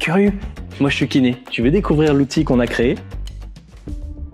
curieux? Moi, je suis kiné. Tu veux découvrir l'outil qu'on a créé?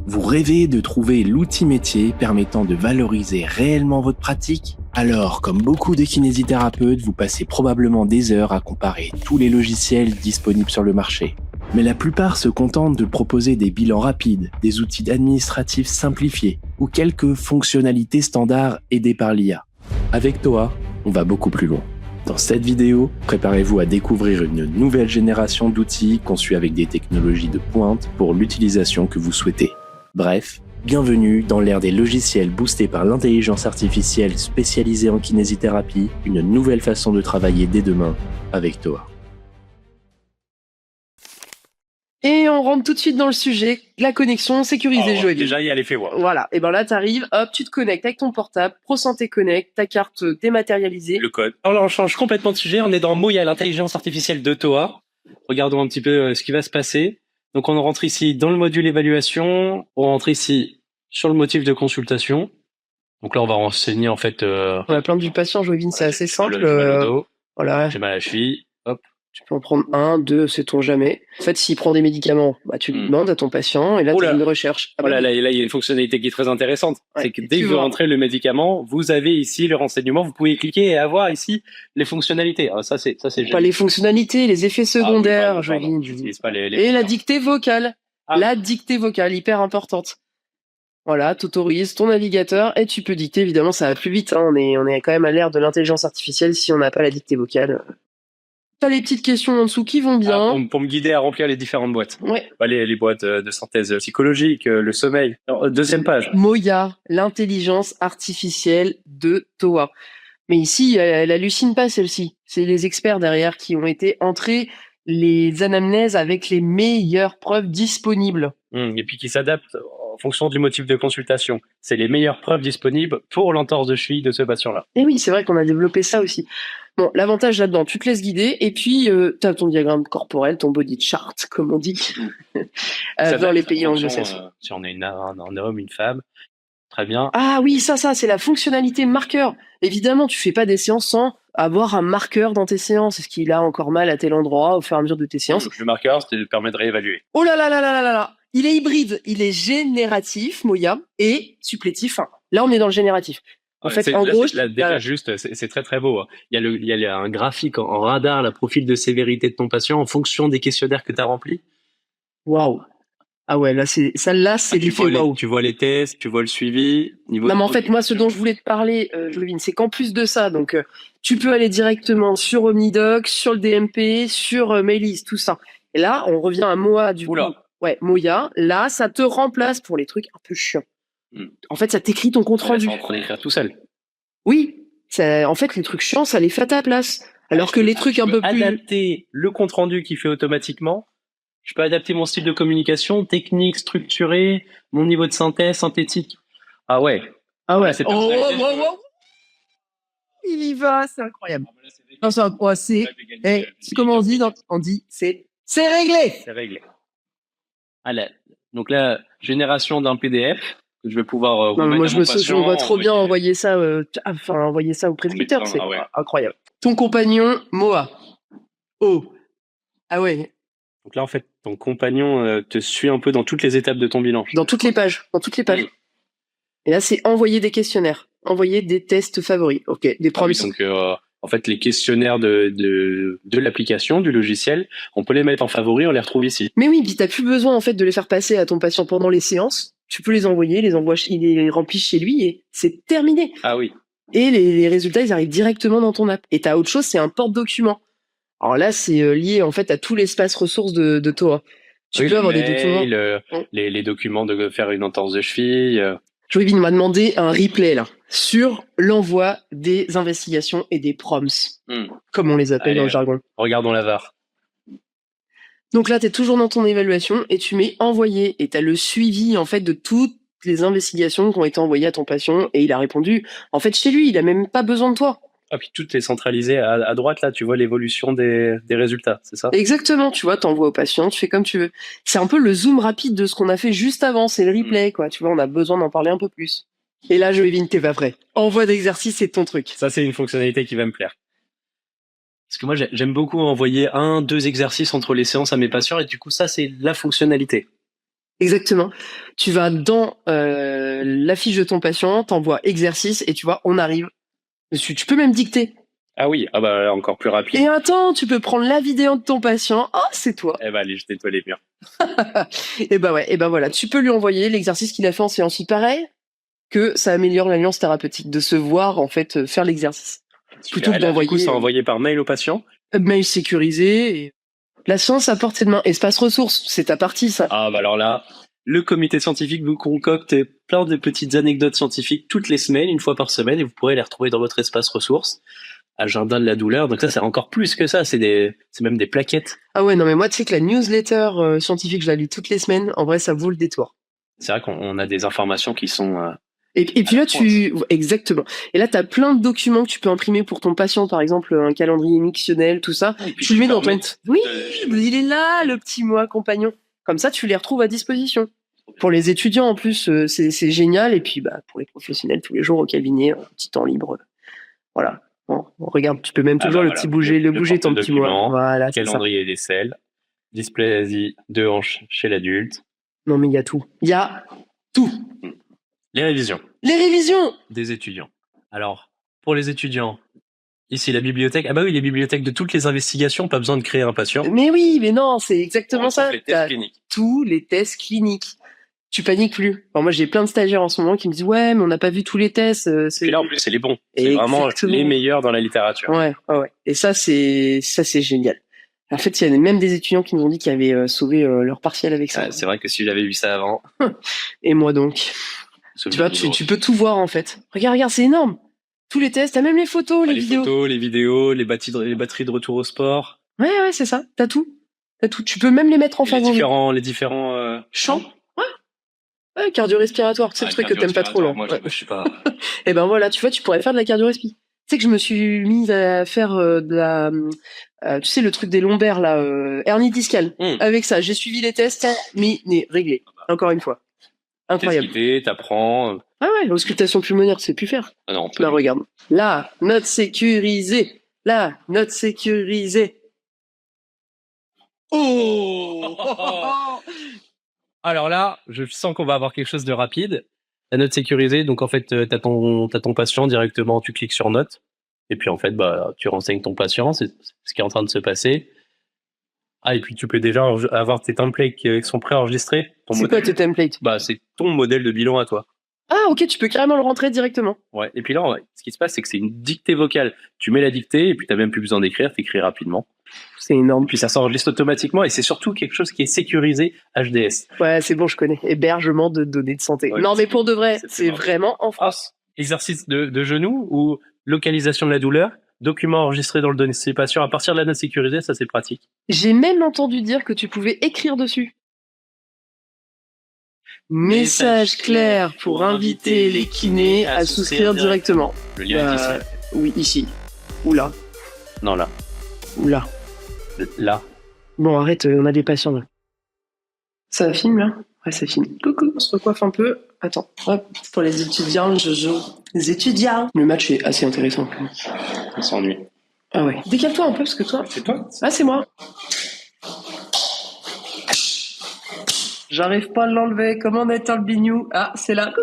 Vous rêvez de trouver l'outil métier permettant de valoriser réellement votre pratique? Alors, comme beaucoup de kinésithérapeutes, vous passez probablement des heures à comparer tous les logiciels disponibles sur le marché. Mais la plupart se contentent de proposer des bilans rapides, des outils administratifs simplifiés ou quelques fonctionnalités standards aidées par l'IA. Avec Toa, on va beaucoup plus loin. Dans cette vidéo, préparez-vous à découvrir une nouvelle génération d'outils conçus avec des technologies de pointe pour l'utilisation que vous souhaitez. Bref, bienvenue dans l'ère des logiciels boostés par l'intelligence artificielle spécialisée en kinésithérapie, une nouvelle façon de travailler dès demain avec Toa. Et on rentre tout de suite dans le sujet, la connexion sécurisée, Joël. Déjà, il y a l'effet wow. Voilà, et ben là, t'arrives, hop, tu te connectes avec ton portable, ProSanté Connect, ta carte dématérialisée. Le code. Alors là, on change complètement de sujet. On est dans Moya, l'intelligence artificielle de Toa. Regardons un petit peu ce qui va se passer. Donc, on rentre ici dans le module évaluation. On rentre ici sur le motif de consultation. Donc là, on va renseigner en fait. On a plein du patient, Joël, c'est assez simple. J'ai mal au dos, Voilà. j'ai mal à la cheville. Hop. Tu peux en prendre un, deux, sait-on jamais. En fait, s'il prend des médicaments, bah, tu le demandes à ton patient et là, tu as une recherche. Ah, Voilà, là, il y a une fonctionnalité qui est très intéressante. Ouais. C'est que dès que vous rentrez le médicament, vous avez ici le renseignement. Vous pouvez cliquer et avoir ici les fonctionnalités. Alors ça, c'est génial. Pas les fonctionnalités, les effets secondaires, Joël. Et la dictée vocale. La dictée vocale, hyper importante. Voilà, t'autorises ton navigateur et tu peux dicter. Évidemment, ça va plus vite. Hein. On est quand même à l'ère de l'intelligence artificielle si on n'a pas la dictée vocale. T'as les petites questions en dessous qui vont bien. Pour me guider à remplir les différentes boîtes. Ouais. Les boîtes de synthèse psychologique, le sommeil. Alors, deuxième page. Moya, l'intelligence artificielle de Toa. Mais ici, elle hallucine pas celle-ci. C'est les experts derrière qui ont été entrés les anamnèses avec les meilleures preuves disponibles. Et puis qui s'adaptent en fonction du motif de consultation. C'est les meilleures preuves disponibles pour l'entorse de cheville de ce patient-là. Et oui, c'est vrai qu'on a développé ça aussi. Bon, l'avantage là-dedans, tu te laisses guider et puis tu as ton diagramme corporel, ton body chart, comme on dit, dans les pays anglo-saxons. Si on est un homme, une femme, très bien. Ah oui, ça, c'est la fonctionnalité marqueur. Évidemment, tu fais pas des séances sans avoir un marqueur dans tes séances. Est-ce qu'il a encore mal à tel endroit au fur et à mesure de tes séances? Le marqueur, ça te permet de réévaluer. Oh là là là là là là là. Il est hybride, il est génératif, Moya, et supplétif. Là, on est dans le génératif. En fait, en gros, c'est très très beau. Il y a un graphique en radar, le profil de sévérité de ton patient en fonction des questionnaires que tu as remplis. Waouh. Ah ouais, là, celle-là, c'est du fait waouh. Tu vois les tests, tu vois le suivi. Non, mais en fait, moi, ce dont je voulais te parler, Jovine, c'est qu'en plus de ça, donc, tu peux aller directement sur Omnidoc, sur le DMP, sur Mailise, tout ça. Et là, on revient à Moa, du coup. Ouais, Moya. Là, ça te remplace pour les trucs un peu chiants. En fait, ça t'écrit ton compte rendu. Ça en train d'écrire tout seul. Oui. En fait, les trucs chiants, ça les fait à ta place. Alors que les trucs un peu plus... adapter le compte rendu qu'il fait automatiquement. Je peux adapter mon style de communication, technique, structuré, mon niveau de synthèse, synthétique. Ah ouais. C'est il y va, c'est incroyable. Non, c'est incroyable. Comment on dit? On dit, c'est réglé. C'est réglé. Donc là, génération d'un PDF que je vais pouvoir moi, je vois trop bien envoyer ça au presbytère. C'est incroyable. Ton compagnon, Moa. Ah ouais. Donc là, en fait, ton compagnon te suit un peu dans toutes les étapes de ton bilan. Dans toutes les pages. Et là, c'est envoyer des questionnaires, envoyer des tests favoris. Ok, des prompts. Donc, en fait, les questionnaires de l'application, du logiciel, on peut les mettre en favoris, on les retrouve ici. Mais oui, puis t'as plus besoin en fait de les faire passer à ton patient pendant les séances. Tu peux les envoyer, il les remplit chez lui et c'est terminé. Ah oui. Et les résultats, ils arrivent directement dans ton app. Et t'as autre chose, c'est un porte-document. Alors là, c'est lié en fait à tout l'espace ressources de Toa. Tu peux avoir des documents. Les documents de faire une entorse de cheville. Joël m'a demandé un replay là sur l'envoi des investigations et des prompts, comme on les appelle dans le jargon. Regardons la VAR. Donc là, tu es toujours dans ton évaluation et tu mets envoyer et tu as le suivi en fait de toutes les investigations qui ont été envoyées à ton patient et il a répondu en fait chez lui, il a même pas besoin de toi. Ah, puis tout est centralisé à droite, là, tu vois l'évolution des résultats, c'est ça? Exactement, tu vois, t'envoies au patient, tu fais comme tu veux. C'est un peu le zoom rapide de ce qu'on a fait juste avant, c'est le replay, quoi. Tu vois, on a besoin d'en parler un peu plus. Et là, Joël, t'es pas prêt. Envoi d'exercice, c'est ton truc. Ça, c'est une fonctionnalité qui va me plaire. Parce que moi, j'aime beaucoup envoyer 1-2 exercices entre les séances à mes patients et du coup, ça, c'est la fonctionnalité. Exactement. Tu vas dans la fiche de ton patient, t'envoies exercice et tu vois, on arrive. Tu peux même dicter. Ah oui, ah bah encore plus rapide. Et attends, tu peux prendre la vidéo de ton patient. Oh, c'est toi. Eh bah allez, je nettoie les murs. Et bah ouais, et bah voilà, tu peux lui envoyer l'exercice qu'il a fait en séance. Il paraît que ça améliore l'alliance thérapeutique de se voir en fait faire l'exercice. Plutôt que d'envoyer. Du coup, c'est envoyé par mail au patient. Mail sécurisé. Et... La science à portée de main. Espace ressources, c'est ta partie ça. Ah bah alors là, le comité scientifique vous concocte plein de petites anecdotes scientifiques toutes les semaines, une fois par semaine, et vous pourrez les retrouver dans votre espace ressources. Agenda de la douleur. Donc ça, c'est encore plus que ça. C'est même des plaquettes. Ah ouais, non mais moi, tu sais que la newsletter scientifique, je la lis toutes les semaines. En vrai, ça vaut le détour. C'est vrai qu'on a des informations qui sont... Et puis là, exactement. Et là, tu as plein de documents que tu peux imprimer pour ton patient, par exemple, un calendrier mictionnel, tout ça. Tu le mets dans ton... Oui, il est là, le petit mot accompagnant. Comme ça, tu les retrouves à disposition. Pour les étudiants, en plus, c'est génial. Et puis, bah, pour les professionnels, tous les jours au cabinet, un petit temps libre. Voilà. Bon, regarde, tu peux même toujours le bouger ton petit mot. Voilà, calendrier des selles, dysplasie de hanche chez l'adulte. Non, mais il y a tout. Il y a tout. Les révisions. Les révisions des étudiants. Alors, pour les étudiants, ici la bibliothèque. Ah bah oui, les bibliothèques de toutes les investigations, pas besoin de créer un patient. Mais oui, mais non, c'est exactement ça. Les tests cliniques. Tous les tests cliniques. Tu paniques plus. Alors moi, j'ai plein de stagiaires en ce moment qui me disent ouais, mais on n'a pas vu tous les tests. Et là, en plus, c'est les bons. C'est vraiment les meilleurs dans la littérature. Ouais. Et ça, c'est génial. En fait, il y a même des étudiants qui nous ont dit qu'ils avaient sauvé leur partiel avec ça. C'est vrai que si j'avais vu ça avant. Et moi donc. Tu vois, tu peux tout voir en fait. Regarde, c'est énorme. Tous les tests, t'as même les photos, les vidéos. Les photos, les vidéos, les batteries de retour au sport. Ouais, c'est ça. T'as tout. Tu peux même les mettre en favori. Les différents champs. Ouais, cardio-respiratoire. C'est le truc que t'aimes pas trop, là. Moi, je suis pas. Et ben voilà, tu vois, tu pourrais faire de la cardio-respi. Tu sais que je me suis mise à faire de la, tu sais, le truc des lombaires, là, hernie discale. Avec ça, j'ai suivi les tests, mais réglé. Encore une fois. Incroyable. T'apprends. Ah ouais, l'auscultation pulmonaire, tu sais plus faire. Ah non, là, regarde. Là, note sécurisée. Là, note sécurisée. Oh Alors là, je sens qu'on va avoir quelque chose de rapide. La note sécurisée, donc en fait, t'as ton patient directement, tu cliques sur note. Et puis en fait, bah, tu renseignes ton patient, c'est ce qui est en train de se passer. Ah, et puis tu peux déjà avoir tes templates qui sont préenregistrés. C'est quoi tes templates? Bah, c'est ton modèle de bilan à toi. Ah, ok, tu peux carrément le rentrer directement. Ouais, et puis là, ce qui se passe, c'est que c'est une dictée vocale. Tu mets la dictée, et puis t'as même plus besoin d'écrire, t'écris rapidement. C'est énorme. Puis ça s'enregistre automatiquement, et c'est surtout quelque chose qui est sécurisé HDS. Ouais, c'est bon, je connais. Hébergement de données de santé. Ouais, non, mais pour de vrai, c'est vraiment en France. Exercice de genou ou localisation de la douleur, document enregistré dans le dossier patient. À partir de la note sécurisée, ça c'est pratique. J'ai même entendu dire que tu pouvais écrire dessus. Message clair pour inviter les kinés à souscrire directement. Le lien est ici. Oui, ici. Ou là. Non, là. Ou là. Là. Bon, arrête, on a des patients là. Ça filme là? Ouais, ça filme. Coucou, on se recoiffe un peu. Attends, hop, pour les étudiants, Jojo. Les étudiants. Le match est assez intéressant. On s'ennuie. Ah ouais. Décale-toi un peu parce que toi. C'est toi? Ah, c'est moi. J'arrive pas à l'enlever. Comment on éteint le bignou? Ah, c'est là.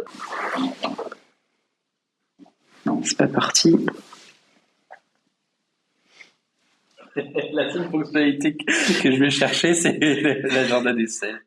Non, c'est pas parti. La seule fonctionnalité que je vais chercher, c'est l'agenda des selles.